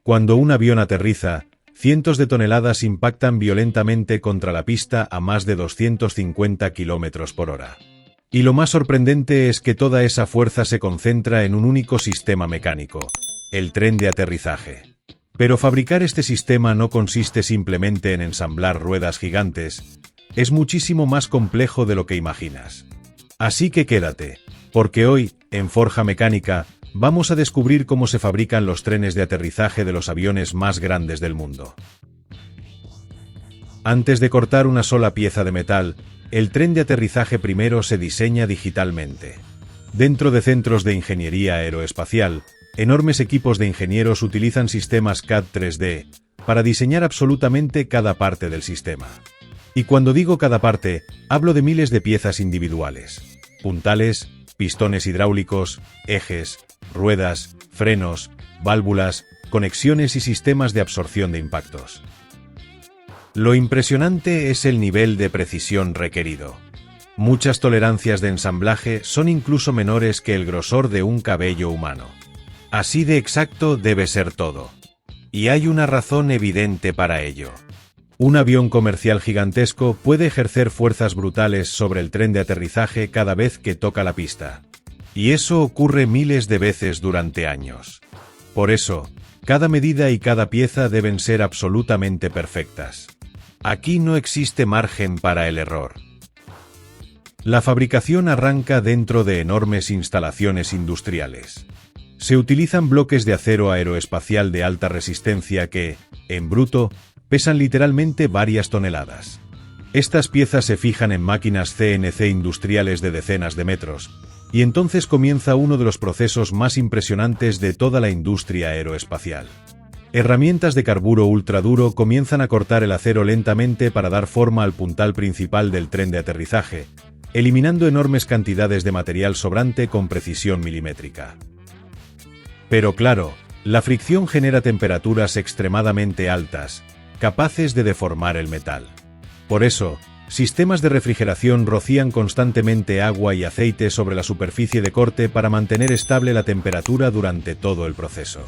Cuando un avión aterriza, cientos de toneladas impactan violentamente contra la pista a más de 250 km por hora. Y lo más sorprendente es que toda esa fuerza se concentra en un único sistema mecánico, el tren de aterrizaje. Pero fabricar este sistema no consiste simplemente en ensamblar ruedas gigantes, es muchísimo más complejo de lo que imaginas. Así que quédate, porque hoy, en Forja Mecánica, vamos a descubrir cómo se fabrican los trenes de aterrizaje de los aviones más grandes del mundo. Antes de cortar una sola pieza de metal, el tren de aterrizaje primero se diseña digitalmente. Dentro de centros de ingeniería aeroespacial, enormes equipos de ingenieros utilizan sistemas CAD 3D para diseñar absolutamente cada parte del sistema. Y cuando digo cada parte, hablo de miles de piezas individuales: puntales, pistones hidráulicos, ejes, ruedas, frenos, válvulas, conexiones y sistemas de absorción de impactos. Lo impresionante es el nivel de precisión requerido. Muchas tolerancias de ensamblaje son incluso menores que el grosor de un cabello humano. Así de exacto debe ser todo. Y hay una razón evidente para ello. Un avión comercial gigantesco puede ejercer fuerzas brutales sobre el tren de aterrizaje cada vez que toca la pista. Y eso ocurre miles de veces durante años. Por eso, cada medida y cada pieza deben ser absolutamente perfectas. Aquí no existe margen para el error. La fabricación arranca dentro de enormes instalaciones industriales. Se utilizan bloques de acero aeroespacial de alta resistencia que, en bruto, pesan literalmente varias toneladas. Estas piezas se fijan en máquinas CNC industriales de decenas de metros, y entonces comienza uno de los procesos más impresionantes de toda la industria aeroespacial. Herramientas de carburo ultraduro comienzan a cortar el acero lentamente para dar forma al puntal principal del tren de aterrizaje, eliminando enormes cantidades de material sobrante con precisión milimétrica. Pero claro, la fricción genera temperaturas extremadamente altas, capaces de deformar el metal. Por eso, sistemas de refrigeración rocían constantemente agua y aceite sobre la superficie de corte para mantener estable la temperatura durante todo el proceso.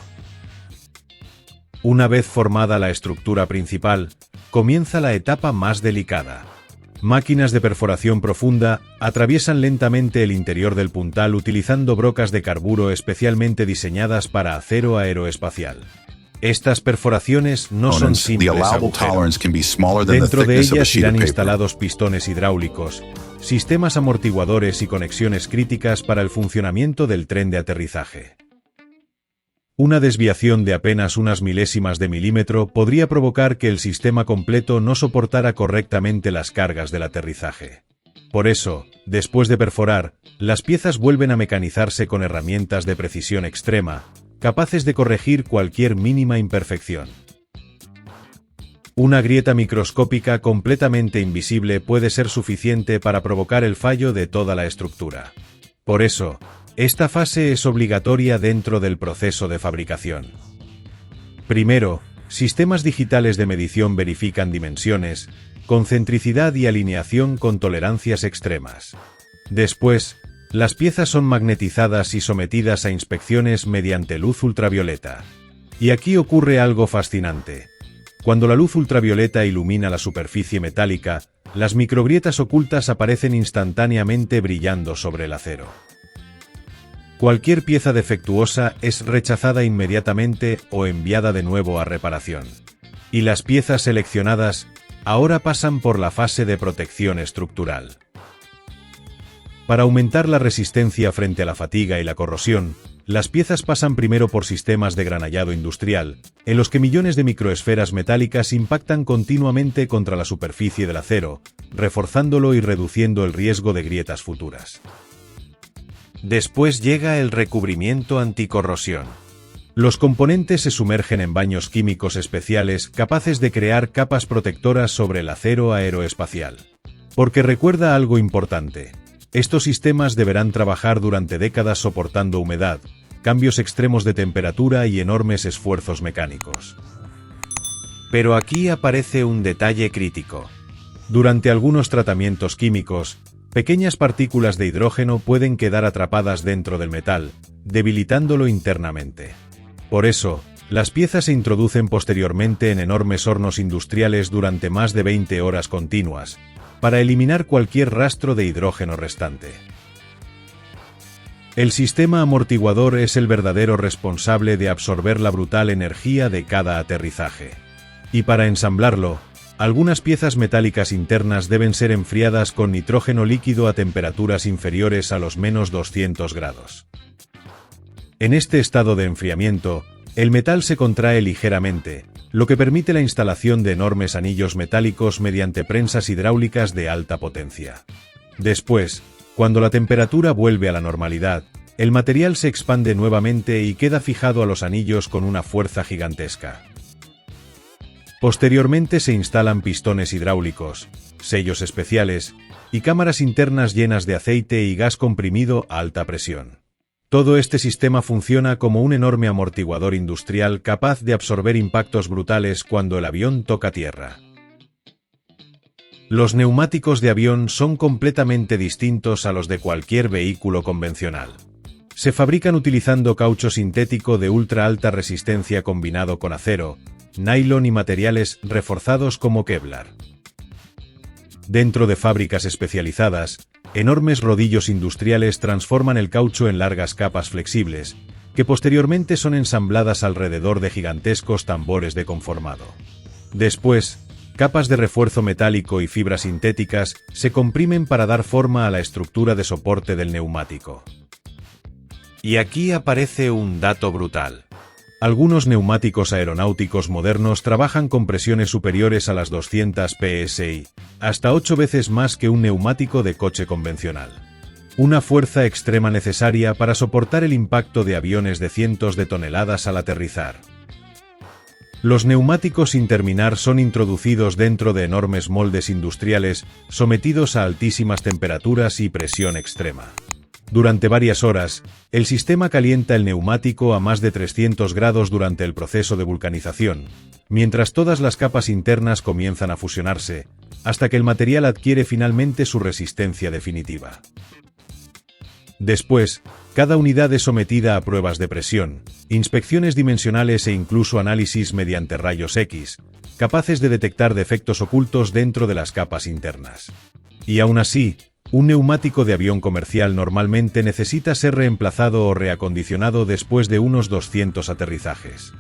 Una vez formada la estructura principal, comienza la etapa más delicada. Máquinas de perforación profunda atraviesan lentamente el interior del puntal utilizando brocas de carburo especialmente diseñadas para acero aeroespacial. Estas perforaciones no son simples agujeros. Dentro de ellas irán instalados pistones hidráulicos, sistemas amortiguadores y conexiones críticas para el funcionamiento del tren de aterrizaje. Una desviación de apenas unas milésimas de milímetro podría provocar que el sistema completo no soportara correctamente las cargas del aterrizaje. Por eso, después de perforar, las piezas vuelven a mecanizarse con herramientas de precisión extrema, capaces de corregir cualquier mínima imperfección. Una grieta microscópica completamente invisible puede ser suficiente para provocar el fallo de toda la estructura. Por eso, esta fase es obligatoria dentro del proceso de fabricación. Primero, sistemas digitales de medición verifican dimensiones, concentricidad y alineación con tolerancias extremas. Después, las piezas son magnetizadas y sometidas a inspecciones mediante luz ultravioleta. Y aquí ocurre algo fascinante. Cuando la luz ultravioleta ilumina la superficie metálica, las microgrietas ocultas aparecen instantáneamente brillando sobre el acero. Cualquier pieza defectuosa es rechazada inmediatamente o enviada de nuevo a reparación. Y las piezas seleccionadas ahora pasan por la fase de protección estructural. Para aumentar la resistencia frente a la fatiga y la corrosión, las piezas pasan primero por sistemas de granallado industrial, en los que millones de microesferas metálicas impactan continuamente contra la superficie del acero, reforzándolo y reduciendo el riesgo de grietas futuras. Después llega el recubrimiento anticorrosión. Los componentes se sumergen en baños químicos especiales capaces de crear capas protectoras sobre el acero aeroespacial. Porque recuerda algo importante. Estos sistemas deberán trabajar durante décadas soportando humedad, cambios extremos de temperatura y enormes esfuerzos mecánicos. Pero aquí aparece un detalle crítico. Durante algunos tratamientos químicos, pequeñas partículas de hidrógeno pueden quedar atrapadas dentro del metal, debilitándolo internamente. Por eso, Las piezas se introducen posteriormente en enormes hornos industriales durante más de 20 horas continuas, para eliminar cualquier rastro de hidrógeno restante. El sistema amortiguador es el verdadero responsable de absorber la brutal energía de cada aterrizaje. Y para ensamblarlo, algunas piezas metálicas internas deben ser enfriadas con nitrógeno líquido a temperaturas inferiores a los -200 grados. En este estado de enfriamiento, el metal se contrae ligeramente, lo que permite la instalación de enormes anillos metálicos mediante prensas hidráulicas de alta potencia. Después, cuando la temperatura vuelve a la normalidad, el material se expande nuevamente y queda fijado a los anillos con una fuerza gigantesca. Posteriormente se instalan pistones hidráulicos, sellos especiales y cámaras internas llenas de aceite y gas comprimido a alta presión. Todo este sistema funciona como un enorme amortiguador industrial capaz de absorber impactos brutales cuando el avión toca tierra. Los neumáticos de avión son completamente distintos a los de cualquier vehículo convencional. Se fabrican utilizando caucho sintético de ultra alta resistencia combinado con acero, nylon y materiales reforzados como Kevlar. Dentro de fábricas especializadas, enormes rodillos industriales transforman el caucho en largas capas flexibles, que posteriormente son ensambladas alrededor de gigantescos tambores de conformado. Después, capas de refuerzo metálico y fibras sintéticas se comprimen para dar forma a la estructura de soporte del neumático. Y aquí aparece un dato brutal. Algunos neumáticos aeronáuticos modernos trabajan con presiones superiores a las 200 psi, hasta 8 veces más que un neumático de coche convencional. Una fuerza extrema necesaria para soportar el impacto de aviones de cientos de toneladas al aterrizar. Los neumáticos sin terminar son introducidos dentro de enormes moldes industriales sometidos a altísimas temperaturas y presión extrema. Durante varias horas, el sistema calienta el neumático a más de 300 grados durante el proceso de vulcanización, mientras todas las capas internas comienzan a fusionarse, hasta que el material adquiere finalmente su resistencia definitiva. Después, cada unidad es sometida a pruebas de presión, inspecciones dimensionales e incluso análisis mediante rayos X, capaces de detectar defectos ocultos dentro de las capas internas. Y aún así, un neumático de avión comercial normalmente necesita ser reemplazado o reacondicionado después de unos 200 aterrizajes.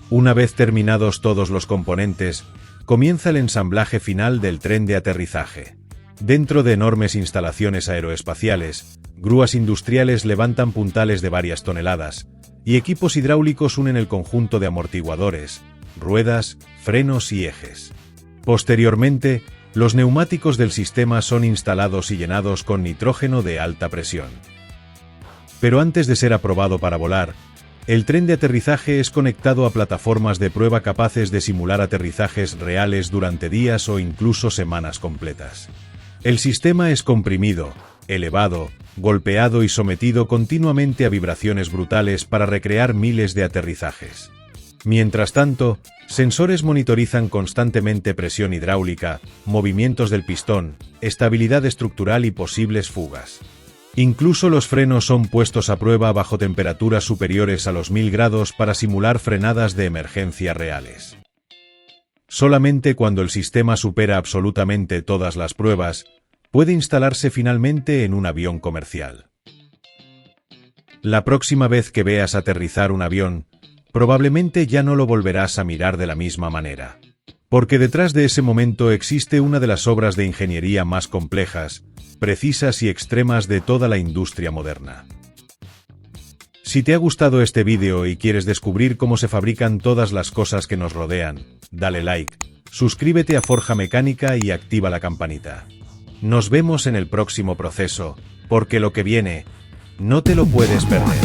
Una vez terminados todos los componentes, comienza el ensamblaje final del tren de aterrizaje. Dentro de enormes instalaciones aeroespaciales, grúas industriales levantan puntales de varias toneladas, y equipos hidráulicos unen el conjunto de amortiguadores, ruedas, frenos y ejes. Posteriormente, los neumáticos del sistema son instalados y llenados con nitrógeno de alta presión. Pero antes de ser aprobado para volar, el tren de aterrizaje es conectado a plataformas de prueba capaces de simular aterrizajes reales durante días o incluso semanas completas. El sistema es comprimido, elevado, golpeado y sometido continuamente a vibraciones brutales para recrear miles de aterrizajes. Mientras tanto, sensores monitorizan constantemente presión hidráulica, movimientos del pistón, estabilidad estructural y posibles fugas. Incluso los frenos son puestos a prueba bajo temperaturas superiores a los 1000 grados para simular frenadas de emergencia reales. Solamente cuando el sistema supera absolutamente todas las pruebas, puede instalarse finalmente en un avión comercial. La próxima vez que veas aterrizar un avión, probablemente ya no lo volverás a mirar de la misma manera. Porque detrás de ese momento existe una de las obras de ingeniería más complejas, precisas y extremas de toda la industria moderna. Si te ha gustado este vídeo y quieres descubrir cómo se fabrican todas las cosas que nos rodean, dale like, suscríbete a Forja Mecánica y activa la campanita. Nos vemos en el próximo proceso, porque lo que viene, no te lo puedes perder.